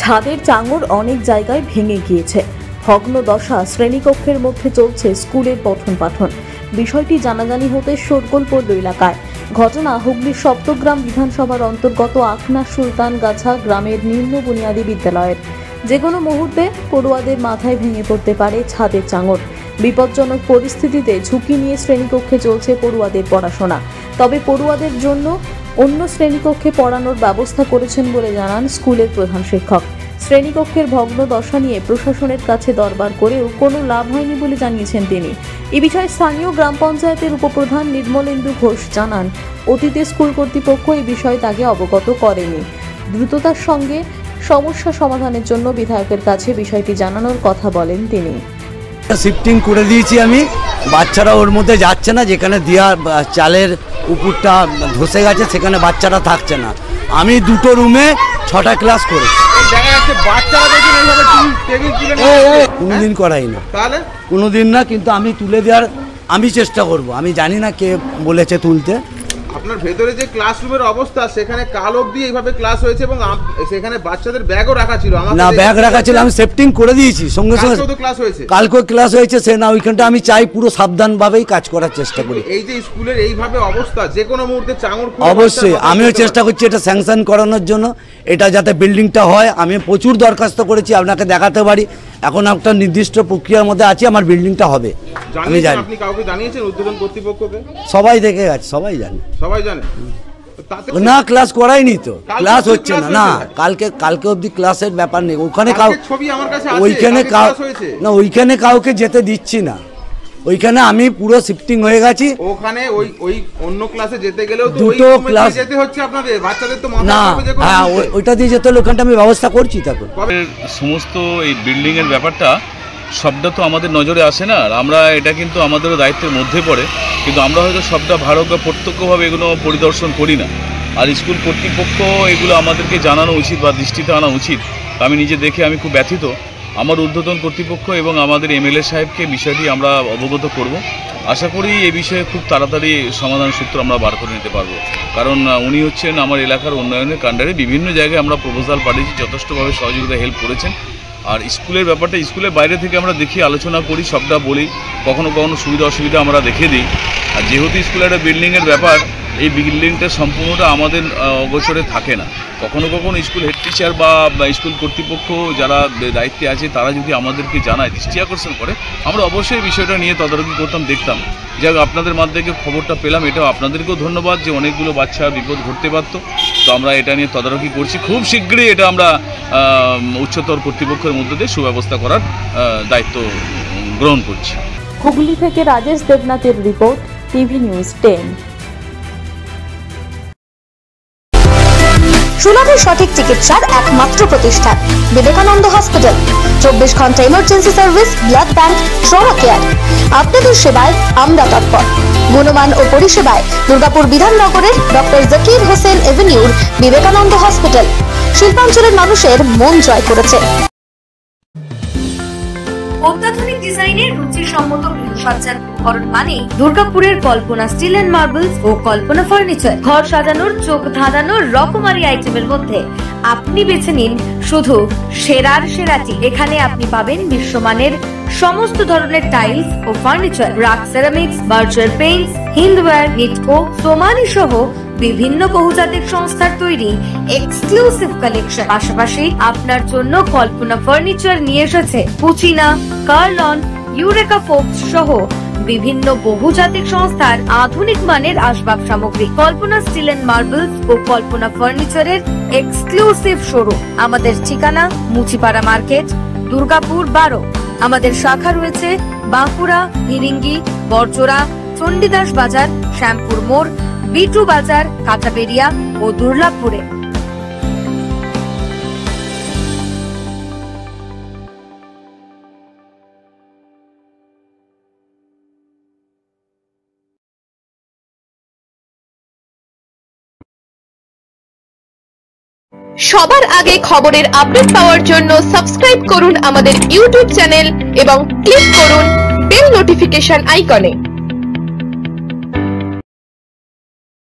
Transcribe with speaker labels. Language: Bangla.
Speaker 1: ছাদের চাঙড় অনেক জায়গায় ভেঙে গিয়েছে। ভগ্ন দশা শ্রেণীকক্ষের মধ্যে চলছে স্কুলের পঠন পাঠন। বিষয়টি জানাজানি হতে শোরগোল পড়ল এলাকায়। ঘটনা হুগলির সপ্তগ্রাম বিধানসভার অন্তর্গত আকনা সুলতানগাছা গ্রামের নিম্ন বুনিয়াদী বিদ্যালয়ের। যে কোনো মুহূর্তে পড়ুয়াদের মাথায় ভেঙে পড়তে পারে ছাদের চাঙড়। বিপজ্জনক পরিস্থিতিতে ঝুঁকি নিয়ে শ্রেণীকক্ষে চলছে পড়ুয়াদের পড়াশোনা। তবে পড়ুয়াদের জন্য অন্য শ্রেণীকক্ষে পড়ানোর ব্যবস্থা করেছেন বলে জানান স্কুলের প্রধান শিক্ষক। শ্রেণীকক্ষের ভগ্ন দশা নিয়ে প্রশাসনের কাছে দরবার করেও কোনো লাভ হয়নি বলে জানিয়েছেন তিনি। এ বিষয়ে স্থানীয় গ্রাম পঞ্চায়েতের উপপ্রধান নির্মলেন্দু ঘোষ জানান, অতীতে স্কুল কর্তৃপক্ষ এই বিষয়ে তাকে অবগত করেনি। দ্রুততার সঙ্গে সমস্যা সমাধানের জন্য বিধায়কের কাছে বিষয়টি জানানোর কথা বলেন তিনি।
Speaker 2: শিফটিং করে দিয়েছি আমি, বাচ্চারা ওর মধ্যে যাচ্ছে না। যেখানে দেওয়া চালের উপরটা ধসে গেছে সেখানে বাচ্চারা থাকছে না। আমি দুটো রুমে 6টা ক্লাস করেছি। কোনোদিন করাই না, কোনোদিন না, কিন্তু আমি তুলে দেওয়ার আমি চেষ্টা করব। আমি জানি না কে বলেছে তুলতে।
Speaker 3: আপনার ভেতরে যে ক্লাসরুমের অবস্থা, সেখানে কাল অবধি এইভাবে ক্লাস হয়েছে এবং সেখানে বাচ্চাদের ব্যাগও রাখা ছিল।
Speaker 2: না, ব্যাগ রাখা ছিল, আমি সেফটিং করে দিয়েছি সঙ্গে সঙ্গে।
Speaker 3: ক্লাস হয়েছে,
Speaker 2: কালকে ক্লাস হয়েছে সে না, ওইখানটা আমি চাই পুরো সাবধানভাবেই কাজ করার চেষ্টা করি।
Speaker 3: এই যে স্কুলের এইভাবে অবস্থা, যে কোনো মুহূর্তে চাঙড়
Speaker 2: অবশ্যই আমিও চেষ্টা করছি এটা স্যাংশন করানোর জন্য, এটা যাতে বিল্ডিংটা হয়। আমি প্রচুর দরখাস্ত করেছি, আপনাকে দেখাতে পারি। এখন একটা নির্দিষ্ট প্রক্রিয়ার মধ্যে আছি, আমার বিল্ডিংটা হবে। আমি জানি।
Speaker 3: আপনি কাউকে জানিয়েছেন উদ্বোধন কর্তৃপক্ষকে?
Speaker 2: সবাই দেখে গেছে, সবাই জানে।
Speaker 3: সবাই জানে
Speaker 2: না, ক্লাস করাইনি তো, ক্লাস হচ্ছে না। না, কালকে অবধি ক্লাসের ব্যাপার নেই। ওখানে ওইখানে কাউকে যেতে দিচ্ছি না। ওইখানে আমি পুরো শিফটিং হয়ে গেছি।
Speaker 3: ওখানে ওই অন্য ক্লাসে যেতে গেলেও তো
Speaker 2: দুটো ক্লাস
Speaker 3: যেতে হচ্ছে আপনাদের, বাচ্চাদের তো
Speaker 2: না। হ্যাঁ, ওইটা দিয়ে যেতে হলে ওখানটা আমি ব্যবস্থা করছি। তখন
Speaker 4: সমস্ত এই বিল্ডিং এর ব্যাপারটা সবটা তো আমাদের নজরে আসে না। আমরা এটা কিন্তু আমাদেরও দায়িত্বের মধ্যে পড়ে, কিন্তু আমরা হয়তো সবটা ভারত বা প্রত্যক্ষভাবে এগুলো পরিদর্শন করি না। আর স্কুল কর্তৃপক্ষ এগুলো আমাদেরকে জানানো উচিত বা দৃষ্টিতে আনা উচিত। আমি নিজে দেখে আমি খুব ব্যথিত। আমার ঊর্ধ্বতন কর্তৃপক্ষ এবং আমাদের এমএলএ সাহেবকে বিষয়টি আমরা অবগত করব। আশা করি এই বিষয়ে খুব তাড়াতাড়ি সমাধান সূত্র আমরা বার করে নিতে পারবো। কারণ উনি হচ্ছেন আমার এলাকার উন্নয়নের কাণ্ডারে। বিভিন্ন জায়গায় আমরা প্রপোজাল পাঠিয়েছি, যথেষ্টভাবে সহযোগিতা হেল্প করেছেন। আর স্কুলের ব্যাপারটা স্কুলের বাইরে থেকে আমরা দেখি, আলোচনা করি, সবটা বলি, কখনো কখনো সুবিধা অসুবিধা আমরা দেখে দিই। আর যেহেতু স্কুলের একটা বিল্ডিংয়ের ব্যাপার, এই বিল্ডিংটা সম্পূর্ণটা আমাদের অগোচরে থাকে না। কখনো কখনো স্কুল হেড টিচার বা স্কুল কর্তৃপক্ষ যারা দায়িত্বে আছে তারা যদি আমাদেরকে জানায়, দৃষ্টি আকর্ষণ করে, আমরা অবশ্যই বিষয়টা নিয়ে তদারকি করতাম, দেখতাম। যাক, আপনাদের মাধ্যমে খবরটা পেলাম, এটাও আপনাদেরকেও ধন্যবাদ যে অনেকগুলো বাচ্চা বিপদ ঘটতে পারত। তো আমরা এটা নিয়ে তদারকি করছি। খুব শীঘ্রই এটা আমরা উচ্চতর কর্তৃপক্ষের মধ্যে দিয়ে সুব্যবস্থা করার দায়িত্ব গ্রহণ করছি।
Speaker 1: হুগলি থেকে রাজেশ দেবনাথের রিপোর্ট, টিভি নিউজ 10।
Speaker 5: সুলভে সঠিক চিকিৎসার একমাত্র প্রতিষ্ঠান বিবেকানন্দ হসপিটাল। 24 ঘন্টা emergency service, blood bank, trauma care. আপনাদের সেবায় আমরা তৎপর। গুণমান ও পরিষেবায় দুর্গাপুর বিধাননগরের ডক্টর জাকির হোসেন এভিনিউর বিবেকানন্দ হসপিটাল শিল্পাঞ্চলের মানুষের মন জয় করেছে।
Speaker 6: অত্যাধুনিক ডিজাইনের রুচিসম্মত গৃহসজ্জার উপকরণ মানে দুর্গাপুরের কল্পনা স্টিল এন্ড মার্বেলস ও কল্পনা ফার্নিচার। ঘর সাজানোর, চোখ ধাঁধানোর রকমারি আইটেমের মধ্যে আপনি বেছে নিন শুধু সেরার সেরাটি। এখানে আপনি পাবেন বিশ্বমানের সমস্ত ধরনের টাইলস ও furniture, RAK ceramics, Berger paints, Hindware, Nitco, Somany সহ বিভিন্ন বহুজাতিক সংস্থার তৈরি এক্সক্লুসিভ কালেকশন। পাশাপাশি আপনার জন্য কল্পনা ফার্নিচার নিয়ে এসেছে পুচিনা, কার্লন, ইউরেকা ফোকস সহ বিভিন্ন বহুজাতিক সংস্থার আধুনিক মানের আসবাব সামগ্রী। কল্পনা স্টিল এন্ড মার্বেলস ও কল্পনা ফার্নিচারের এক্সক্লুসিভ শোরুম। আমাদের ঠিকানা মুচিপাড়া মার্কেট, দুর্গাপুর 12। আমাদের শাখা রয়েছে বাঁকুড়া, ফিরিঙ্গি, বড়জোড়া, চণ্ডীদাস বাজার, শ্যামপুর মোড়, বিটু বাজার, কাঁচাবেড়িয়া ও দুর্লাভপুরে।
Speaker 7: সবার আগে খবরের আপডেট পাওয়ার জন্য সাবস্ক্রাইব করুন আমাদের ইউটিউব চ্যানেল এবং ক্লিক করুন বেল নোটিফিকেশন আইকনে।